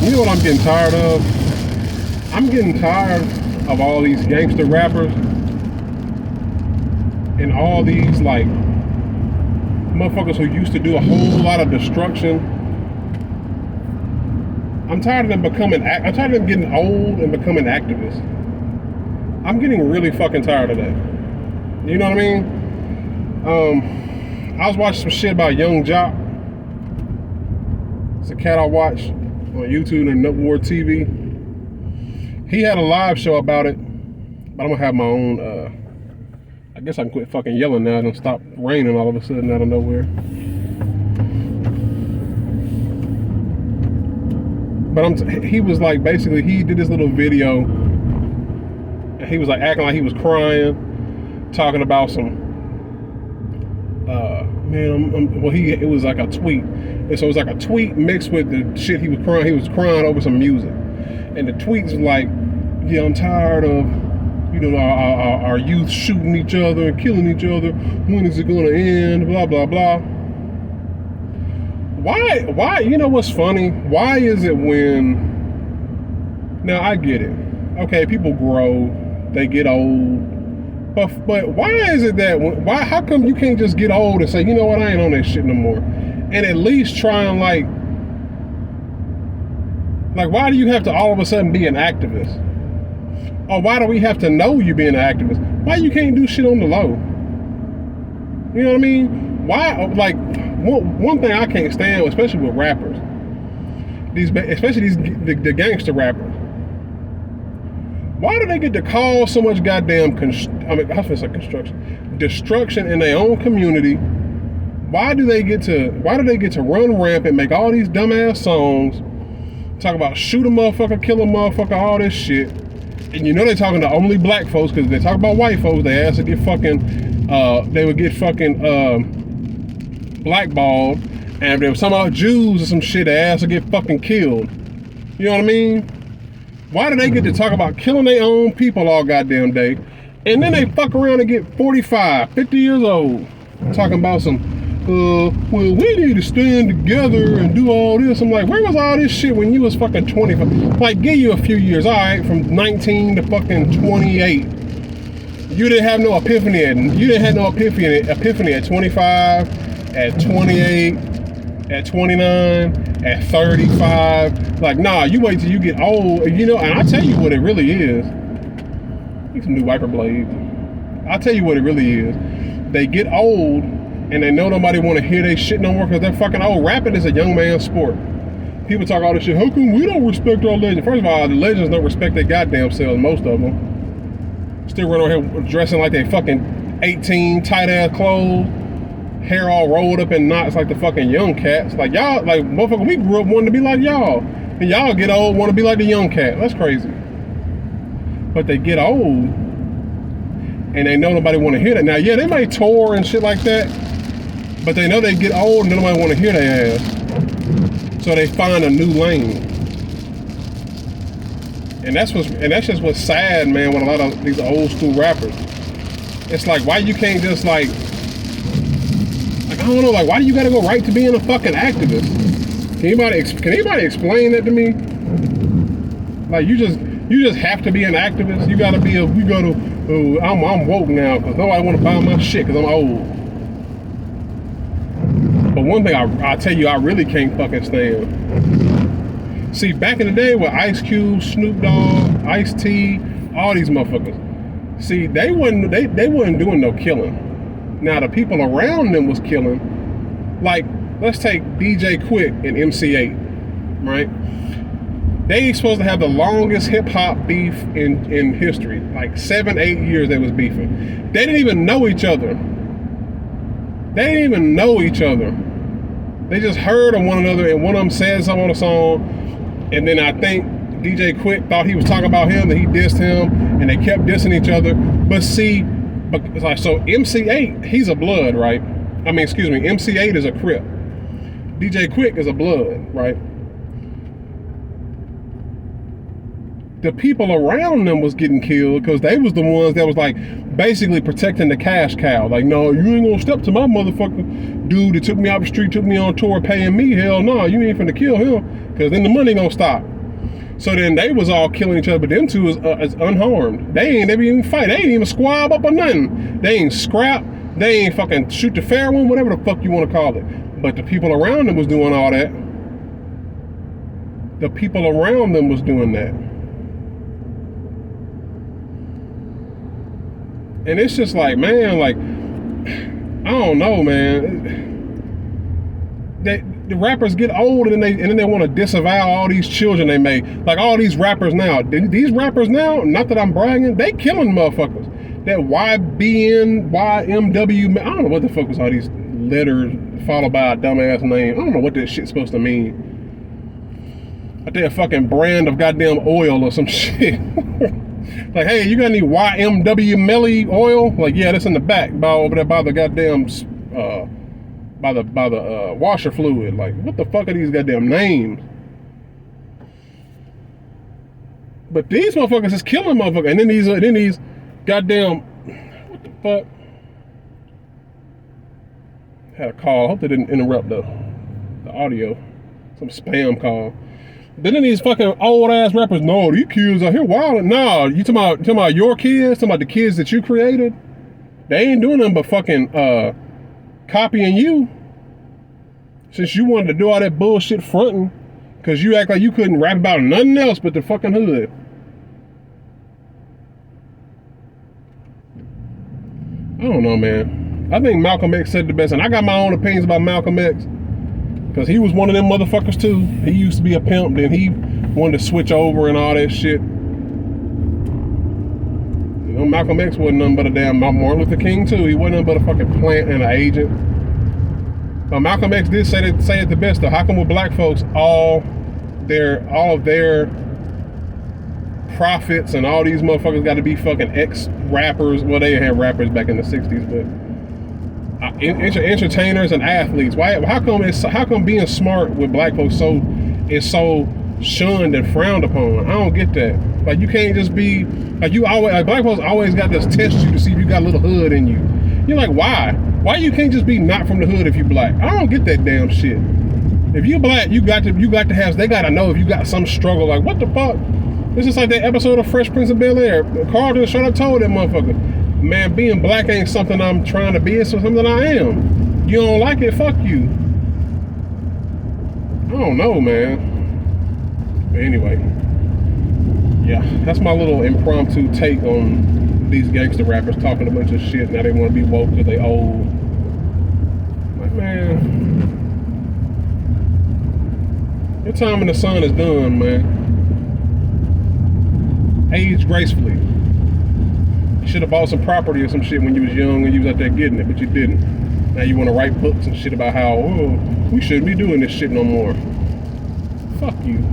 You know what I'm getting tired of? I'm getting tired of all these gangster rappers and all these like motherfuckers who used to do a whole lot of destruction. I'm tired of them getting old and becoming activists. I'm getting really fucking tired of that. You know what I mean? I was watching some shit about Young Jock. It's a cat I watch on YouTube and Nutwar TV. He had a live show about it, but I'm gonna have my own. I guess I can quit fucking yelling now and stop raining all of a sudden out of nowhere. But he was like, basically, he did this little video, and he was like acting like he was crying, talking about some. It was like a tweet. And so it was like a tweet mixed with the shit he was crying. He was crying over some music. And the tweets was like, yeah, I'm tired of, our youth shooting each other and killing each other. When is it gonna end? Blah, blah, blah. Why, you know what's funny? Why is it now I get it. Okay, people grow, they get old. But why is it that, how come you can't just get old and say, you know what, I ain't on that shit no more? And at least try and like why do you have to all of a sudden be an activist? Or why do we have to know you being an activist? Why you can't do shit on the low? You know what I mean? Why, like, one thing I can't stand, especially with rappers, especially the gangster rappers, why do they get to cause so much goddamn destruction in their own community? Why do they get to run rampant, make all these dumbass songs, talk about shoot a motherfucker, kill a motherfucker, all this shit, and you know they're talking to only black folks, because if they talk about white folks, they ask to get fucking, they would get fucking blackballed, and if they were talking about Jews or some shit, they ask to get fucking killed. You know what I mean? Why do they get to talk about killing their own people all goddamn day, and then they fuck around and get 45, 50 years old, talking about some, well, we need to stand together and do all this. I'm like, where was all this shit when you was fucking 25? Like, give you a few years, all right, from 19 to fucking 28. You didn't have no epiphany at 25, at 28, at 29, at 35. Like, nah, you wait till you get old, and I tell you what it really is. Need some new wiper blades. I'll tell you what it really is. They get old, and they know nobody want to hear they shit no more because they're fucking old. Rapping is a young man's sport. People talk all this shit. How come we don't respect our legends? First of all, the legends don't respect their goddamn selves, most of them. Still run around here dressing like they fucking 18, tight ass clothes, hair all rolled up in knots like the fucking young cats. Like y'all, like motherfucker, we grew up wanting to be like y'all. And y'all get old, want to be like the young cat. That's crazy. But they get old, and they know nobody want to hear that. Now, yeah, they may tour and shit like that, but they know they get old and nobody want to hear their ass. So they find a new lane. And that's just what's sad, man, with a lot of these old school rappers. It's like, why you can't just I don't know, why do you gotta go right to being a fucking activist? Can anybody explain that to me? Like, you just have to be an activist. I'm woke now because nobody want to buy my shit because I'm old. But one thing I tell you I really can't fucking stand. See, back in the day with Ice Cube, Snoop Dogg, Ice-T, all these motherfuckers. See, they wasn't doing no killing. Now the people around them was killing. Like, let's take DJ Quick and MC8, right? They supposed to have the longest hip-hop beef in history. Like 7-8 years they was beefing. They didn't even know each other. They just heard of one another, and one of them said something on a song, and then I think DJ Quick thought he was talking about him, and he dissed him, and they kept dissing each other. But see, so MC8, he's a blood, right? MC8 is a Crip. DJ Quick is a blood, right? The people around them was getting killed because they was the ones that was like basically protecting the cash cow. Like, no, you ain't gonna step to my motherfucker dude that took me out the street, took me on tour, paying me. Hell no, you ain't finna kill him because then the money gonna stop. So then they was all killing each other, but them two was unharmed. They ain't even fight. They ain't even squab up or nothing. They ain't scrap. They ain't fucking shoot the fair one, whatever the fuck you want to call it. But the people around them was doing all that. The people around them was doing that. And it's just like, man, like, I don't know, man. The rappers get old and then they want to disavow all these children they made. Like all these rappers now. These rappers now, not that I'm bragging, they killing motherfuckers. That YBN, YMW, I don't know what the fuck was all these letters followed by a dumbass name. I don't know what that shit's supposed to mean. I think a fucking brand of goddamn oil or some shit. Like, hey, you got any YMW Melly oil? Like, yeah, that's in the back, over there by the goddamn, by the washer fluid. Like, what the fuck are these goddamn names? But these motherfuckers is killing motherfuckers, and then these goddamn, what the fuck? Had a call. I hope they didn't interrupt the audio. Some spam call. But then these fucking old ass rappers, no, these kids out here wilding. No, you talking about your kids? Talking about the kids that you created? They ain't doing nothing but fucking copying you. Since you wanted to do all that bullshit fronting, because you act like you couldn't rap about nothing else but the fucking hood. I don't know, man. I think Malcolm X said the best, and I got my own opinions about Malcolm X. Because he was one of them motherfuckers too. He used to be a pimp, then he wanted to switch over and all that shit. You know, Malcolm X wasn't nothing but a damn Martin Luther King too. He wasn't nothing but a fucking plant and an agent. But Malcolm X did say it the best though. How come with black folks, all of their profits and all these motherfuckers got to be fucking ex-rappers? Well, they had rappers back in the 60s, but entertainers and athletes. How come being smart with black folks is so shunned and frowned upon? I don't get that. Like, you can't just be like, black folks always got to test you to see if you got a little hood in you. You're like, why you can't just be not from the hood if you black? I don't get that damn shit. If you black, you got to have, they got to know if you got some struggle. Like, what the fuck? It's just like that episode of Fresh Prince of Bel-Air. Carlton straight up told that motherfucker, man, being black ain't something I'm trying to be, it's something I am. You don't like it, fuck you. I don't know, man. But anyway, yeah, that's my little impromptu take on these gangster rappers talking a bunch of shit. Now they want to be woke because they old. Like, man, your time in the sun is done, man. Age gracefully. You should have bought some property or some shit when you was young and you was out there getting it, but you didn't. Now you want to write books and shit about how, we shouldn't be doing this shit no more. Fuck you.